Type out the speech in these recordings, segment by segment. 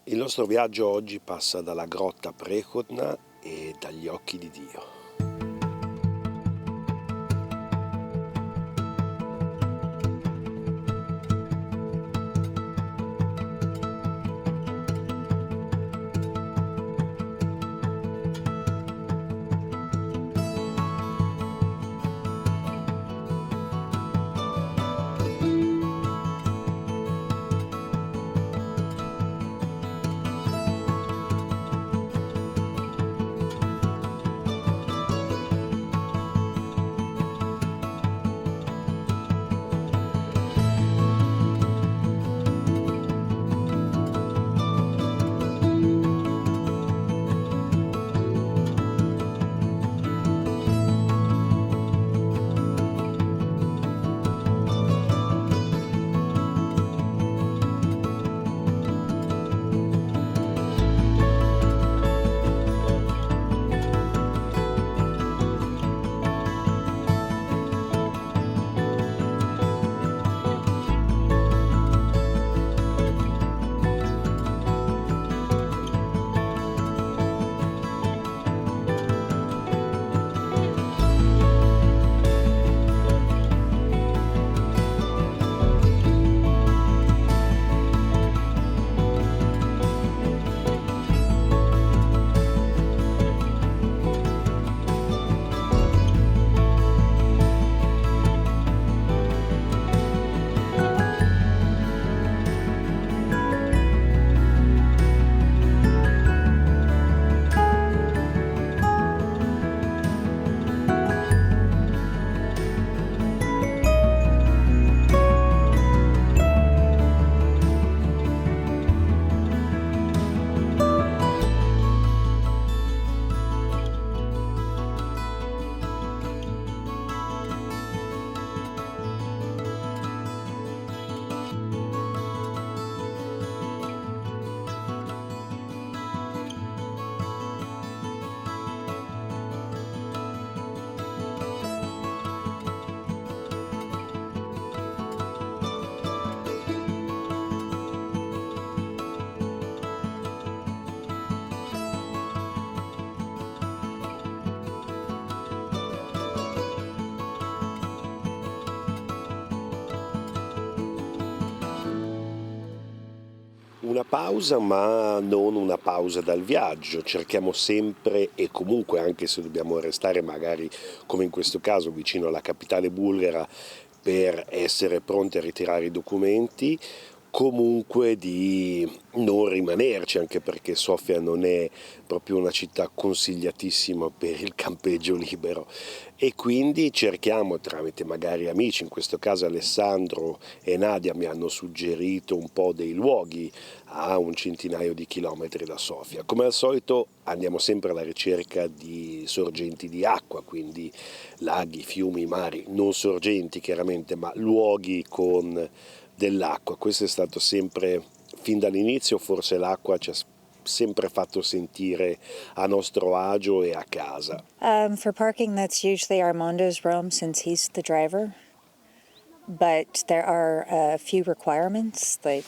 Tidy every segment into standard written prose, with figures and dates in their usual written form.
Il nostro viaggio oggi passa dalla grotta Prechodna e dagli occhi di Dio. Una pausa, ma non una pausa dal viaggio. Cerchiamo sempre e comunque, anche se dobbiamo restare magari, come in questo caso, vicino alla capitale bulgara per essere pronti a ritirare i documenti, comunque di non rimanerci, anche perché Sofia non è proprio una città consigliatissima per il campeggio libero, e quindi cerchiamo tramite magari amici, in questo caso Alessandro e Nadia mi hanno suggerito un po' dei luoghi a un centinaio di chilometri da Sofia. Come al solito andiamo sempre alla ricerca di sorgenti di acqua, quindi laghi, fiumi, mari, non sorgenti chiaramente, ma luoghi con dell'acqua. Questo è stato sempre, fin dall'inizio, forse l'acqua ci ha sempre fatto sentire a nostro agio e a casa. For parking, that's usually Armando's room since he's the driver. But there are a few requirements, like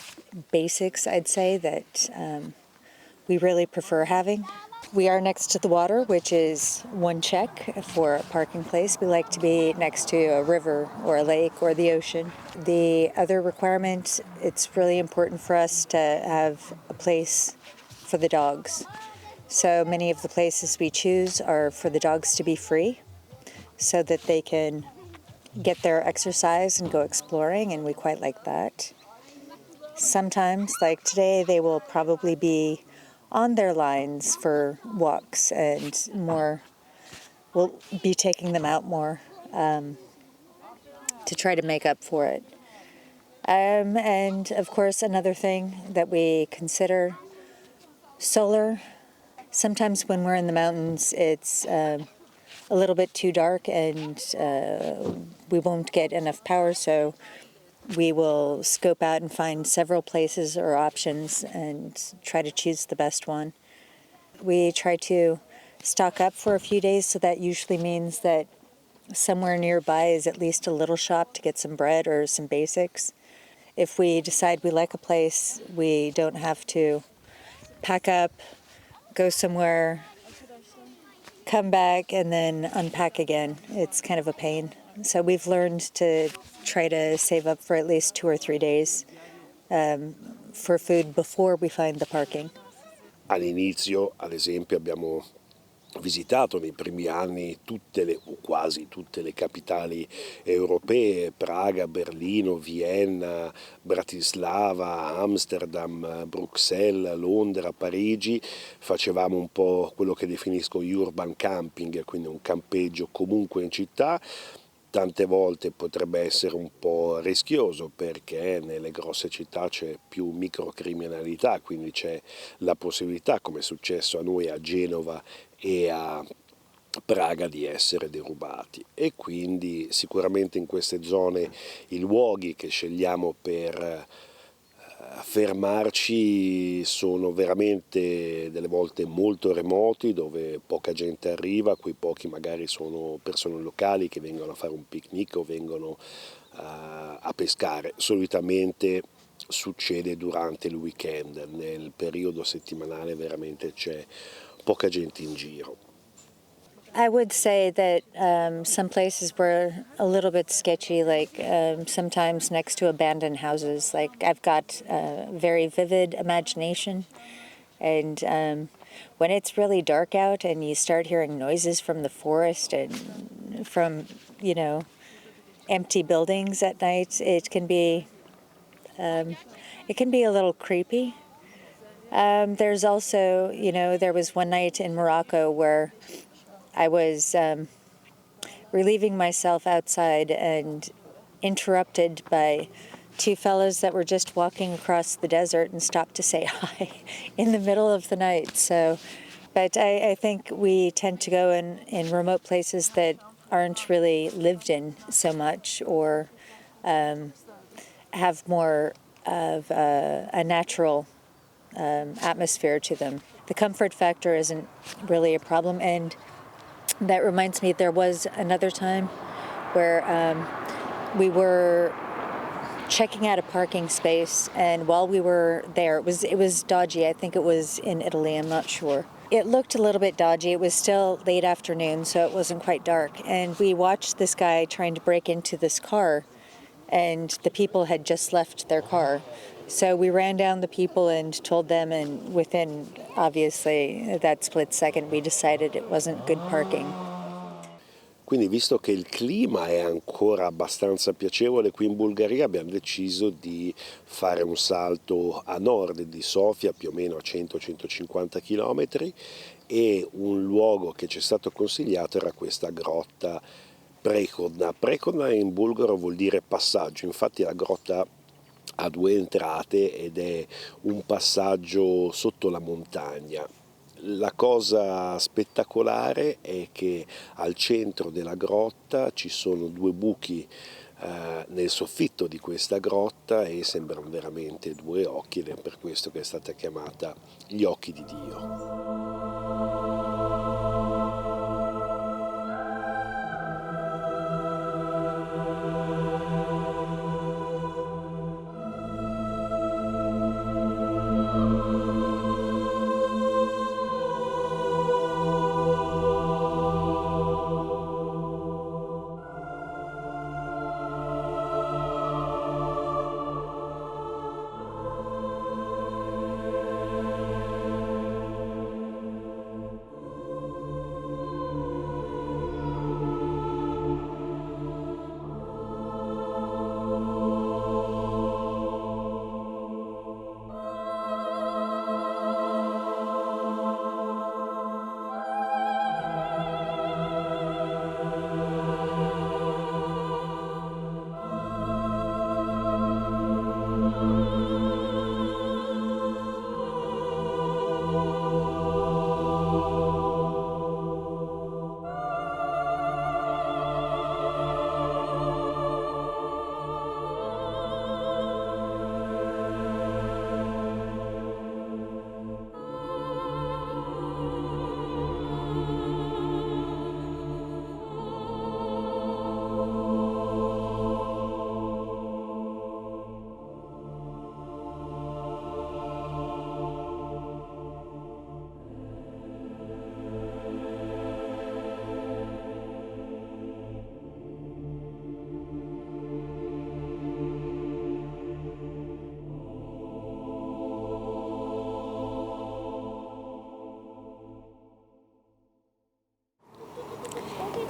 basics, I'd say, that we really prefer having. We are next to the water, which is one check for a parking place. We like to be next to a river or a lake or the ocean. The other requirement, it's really important for us to have a place for the dogs. So many of the places we choose are for the dogs to be free so that they can get their exercise and go exploring, and we quite like that. Sometimes, like today, they will probably be on their lines for walks and more. We'll be taking them out more to try to make up for it. And of course, another thing that we consider, solar. Sometimes when we're in the mountains, it's a little bit too dark and we won't get enough power, so we will scope out and find several places or options and try to choose the best one. We try to stock up for a few days, so that usually means that somewhere nearby is at least a little shop to get some bread or some basics. If we decide we like a place, we don't have to pack up, go somewhere, come back, and then unpack again. It's kind of a pain. So we've learned to try to save up for at least 2 or 3 days for food before we find the parking. All'inizio, ad esempio, abbiamo visitato nei primi anni tutte le, o quasi tutte le capitali europee: Praga, Berlino, Vienna, Bratislava, Amsterdam, Bruxelles, Londra, Parigi. Facevamo un po' quello che definisco urban camping, quindi un campeggio comunque in città. Tante volte potrebbe essere un po' rischioso perché nelle grosse città c'è più microcriminalità, quindi c'è la possibilità, come è successo a noi a Genova e a Praga, di essere derubati. E quindi sicuramente in queste zone i luoghi che scegliamo per fermarci sono veramente delle volte molto remoti, dove poca gente arriva. Quei pochi magari sono persone locali che vengono a fare un picnic o vengono a pescare. Solitamente succede durante il weekend, nel periodo settimanale veramente c'è poca gente in giro. I would say that some places were a little bit sketchy, like sometimes next to abandoned houses. Like I've got a very vivid imagination, and when it's really dark out and you start hearing noises from the forest and from, empty buildings at night, it can be a little creepy. There's also, there was one night in Morocco where I was relieving myself outside and interrupted by two fellows that were just walking across the desert and stopped to say hi in the middle of the night. So, but I think we tend to go in remote places that aren't really lived in so much, or have more of a natural atmosphere to them. The comfort factor isn't really a problem. And that reminds me, there was another time where we were checking out a parking space, and while we were there, it was dodgy. I think it was in Italy, I'm not sure. It looked a little bit dodgy. It was still late afternoon, so it wasn't quite dark. And we watched this guy trying to break into this car, and the people had just left their car. So we ran down the people and told them, and within, obviously, that split second, we decided it wasn't good parking. Quindi, visto che il clima è ancora abbastanza piacevole qui in Bulgaria, abbiamo deciso di fare un salto a nord di Sofia, più o meno a 100-150 km, e un luogo che ci è stato consigliato era questa grotta Prehodna. Prehodna in bulgaro vuol dire passaggio, infatti la grotta ha due entrate ed è un passaggio sotto la montagna. La cosa spettacolare è che al centro della grotta ci sono due buchi nel soffitto di questa grotta, e sembrano veramente due occhi, ed è per questo che è stata chiamata gli occhi di Dio.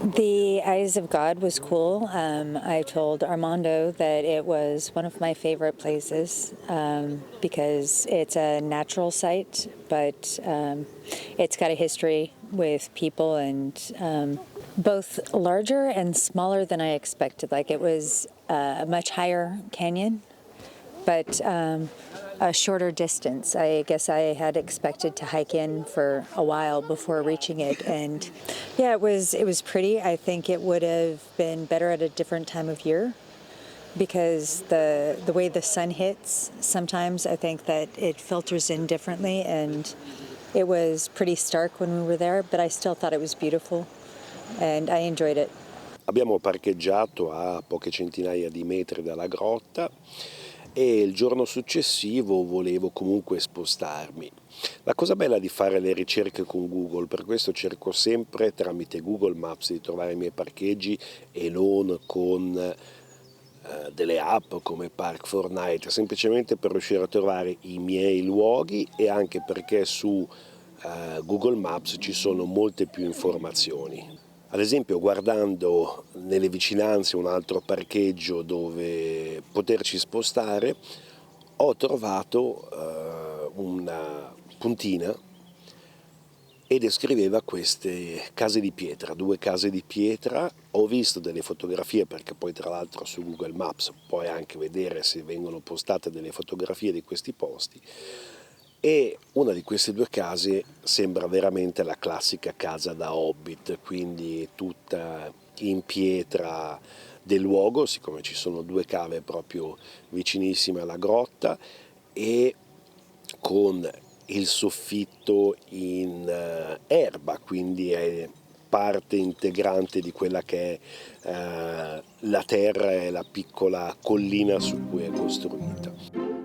The Eyes of God was cool. I told Armando that it was one of my favorite places because it's a natural site, but it's got a history with people and both larger and smaller than I expected. Like it was a much higher canyon, but a shorter distance. I guess I had expected to hike in for a while before reaching it, and yeah, it was pretty. I think it would have been better at a different time of year because the way the sun hits, sometimes I think that it filters in differently, and it was pretty stark when we were there, but I still thought it was beautiful, and I enjoyed it. Abbiamo parcheggiato a poche centinaia di metri dalla grotta e il giorno successivo volevo comunque spostarmi. La cosa bella di fare le ricerche con Google, per questo cerco sempre tramite Google Maps di trovare i miei parcheggi e non con delle app come Park4Night, semplicemente per riuscire a trovare i miei luoghi e anche perché su Google Maps ci sono molte più informazioni. Ad esempio, guardando nelle vicinanze un altro parcheggio dove poterci spostare, ho trovato una puntina e descriveva queste case di pietra, 2 case di pietra. Ho visto delle fotografie perché poi tra l'altro su Google Maps puoi anche vedere se vengono postate delle fotografie di questi posti. E una di queste 2 case sembra veramente la classica casa da Hobbit, quindi tutta in pietra del luogo, siccome ci sono 2 cave proprio vicinissime alla grotta e con il soffitto in erba, quindi è parte integrante di quella che è la terra e la piccola collina su cui è costruita.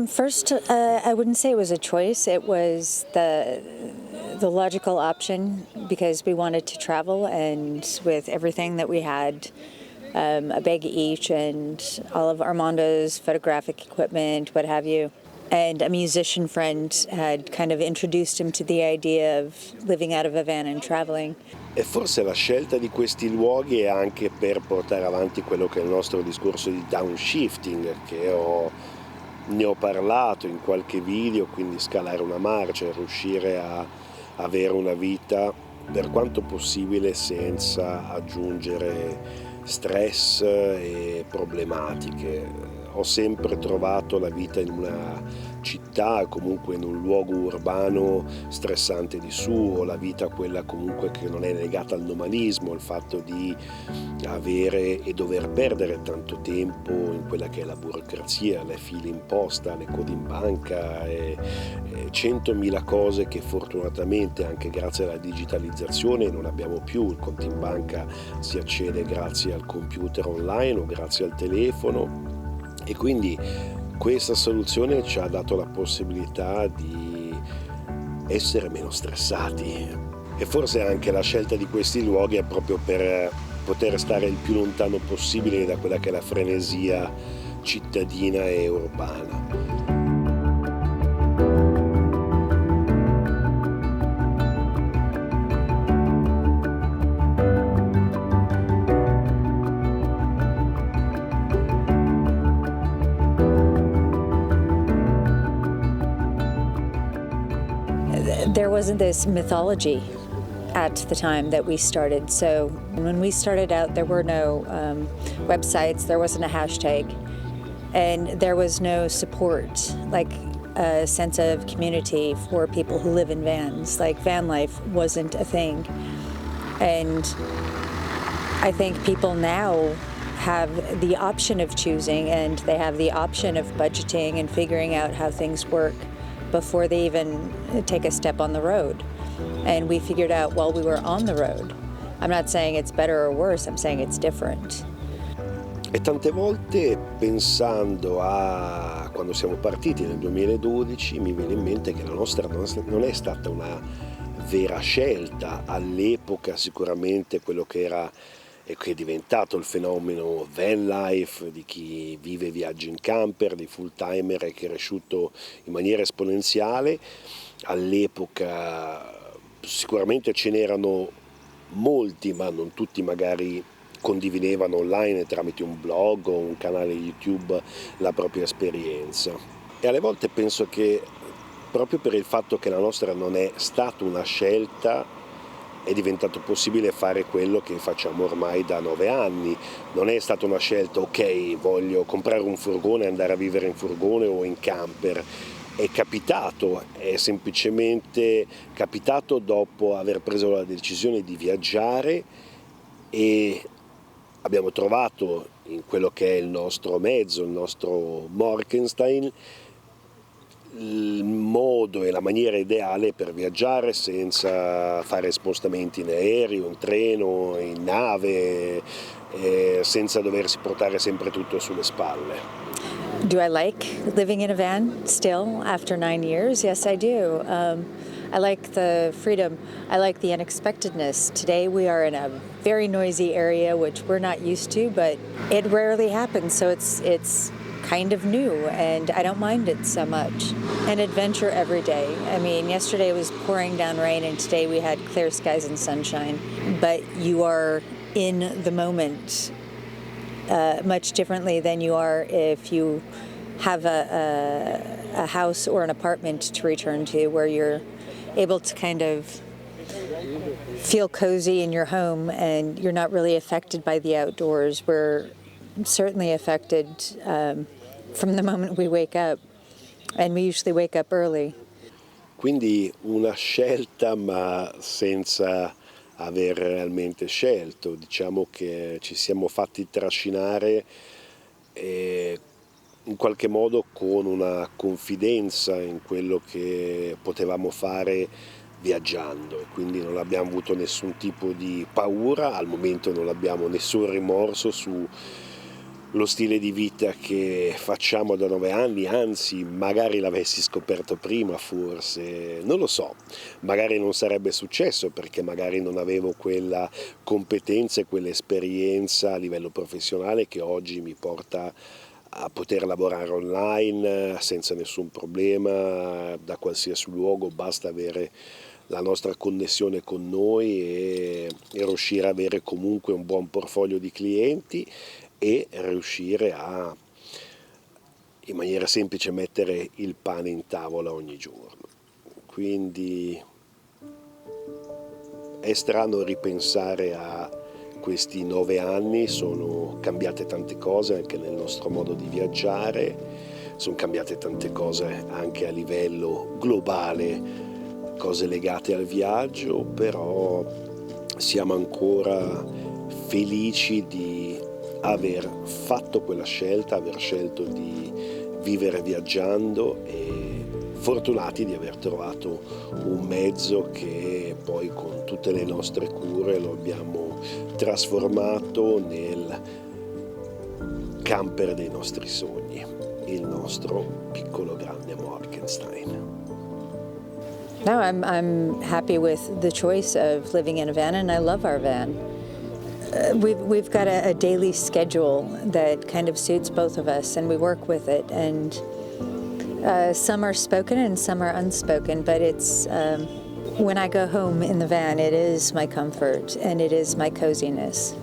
First, I wouldn't say it was a choice. It was the logical option because we wanted to travel, and with everything that we had, a bag each, and all of Armando's photographic equipment, what have you. And a musician friend had kind of introduced him to the idea of living out of a van and traveling. E forse la scelta di questi luoghi è anche per portare avanti quello che è il nostro discorso di downshifting, ne ho parlato in qualche video, quindi scalare una marcia e riuscire a avere una vita per quanto possibile senza aggiungere stress e problematiche. ho sempre trovato la vita in una città, comunque in un luogo urbano stressante di suo, la vita quella comunque che non è legata al nomadismo, il fatto di avere e dover perdere tanto tempo in quella che è la burocrazia, le file in posta, le code in banca e 100.000 cose che fortunatamente anche grazie alla digitalizzazione non abbiamo più. Il conto in banca si accede grazie al computer online o grazie al telefono e quindi questa soluzione ci ha dato la possibilità di essere meno stressati e forse anche la scelta di questi luoghi è proprio per poter stare il più lontano possibile da quella che è la frenesia cittadina e urbana. There wasn't this mythology at the time that we started. So when we started out, there were no websites, there wasn't a hashtag, and there was no support, like a sense of community for people who live in vans. Like van life wasn't a thing. And I think people now have the option of choosing, and they have the option of budgeting and figuring out how things work before they even take a step on the road. And we figured out while we were on the road. I'm not saying it's better or worse, I'm saying it's different. E tante volte pensando a quando siamo partiti nel 2012 mi viene in mente che la nostra non è stata una vera scelta. All'epoca sicuramente quello che era e che è diventato il fenomeno van life, di chi vive e viaggia in camper, di full timer, è cresciuto in maniera esponenziale. All'epoca sicuramente ce n'erano molti, ma non tutti magari condividevano online tramite un blog o un canale YouTube la propria esperienza. E alle volte penso che proprio per il fatto che la nostra non è stata una scelta è diventato possibile fare quello che facciamo ormai da 9 anni. Non è stata una scelta, ok, voglio comprare un furgone e andare a vivere in furgone o in camper. È capitato, è semplicemente capitato dopo aver preso la decisione di viaggiare e abbiamo trovato in quello che è il nostro mezzo, il nostro Morkenstein, il modo e la maniera ideale per viaggiare senza fare spostamenti in aereo, in treno, in nave, senza doversi portare sempre tutto sulle spalle. Do I like living in a van still after 9 years? Yes, I do. I like the freedom. I like the unexpectedness. Today we are in a very noisy area, which we're not used to, but it rarely happens, so it's kind of new, and I don't mind it so much. An adventure every day. I mean, yesterday it was pouring down rain, and today we had clear skies and sunshine, but you are in the moment much differently than you are if you have a house or an apartment to return to where you're able to kind of feel cozy in your home and you're not really affected by the outdoors. We're certainly affected from the moment we wake up, and we usually wake up early. Quindi una scelta ma senza aver realmente scelto, diciamo che ci siamo fatti trascinare in qualche modo con una confidenza in quello che potevamo fare viaggiando e quindi non abbiamo avuto nessun tipo di paura, al momento non abbiamo nessun rimorso su lo stile di vita che facciamo da 9 anni, anzi magari l'avessi scoperto prima forse, non lo so, magari non sarebbe successo perché magari non avevo quella competenza e quell'esperienza a livello professionale che oggi mi porta a poter lavorare online senza nessun problema, da qualsiasi luogo, basta avere la nostra connessione con noi e riuscire ad avere comunque un buon portfolio di clienti e riuscire a, in maniera semplice, mettere il pane in tavola ogni giorno. Quindi è strano ripensare a questi 9 anni sono cambiate tante cose anche nel nostro modo di viaggiare, sono cambiate tante cose anche a livello globale, cose legate al viaggio, però siamo ancora felici di aver fatto quella scelta, aver scelto di vivere viaggiando e fortunati di aver trovato un mezzo che poi con tutte le nostre cure lo abbiamo trasformato nel camper dei nostri sogni, il nostro piccolo grande Morgenstein. No, I'm happy with the choice of living in a van, and I love our van. We've got a daily schedule that kind of suits both of us, and we work with it. And some are spoken and some are unspoken, but it's when I go home in the van, it is my comfort and it is my coziness.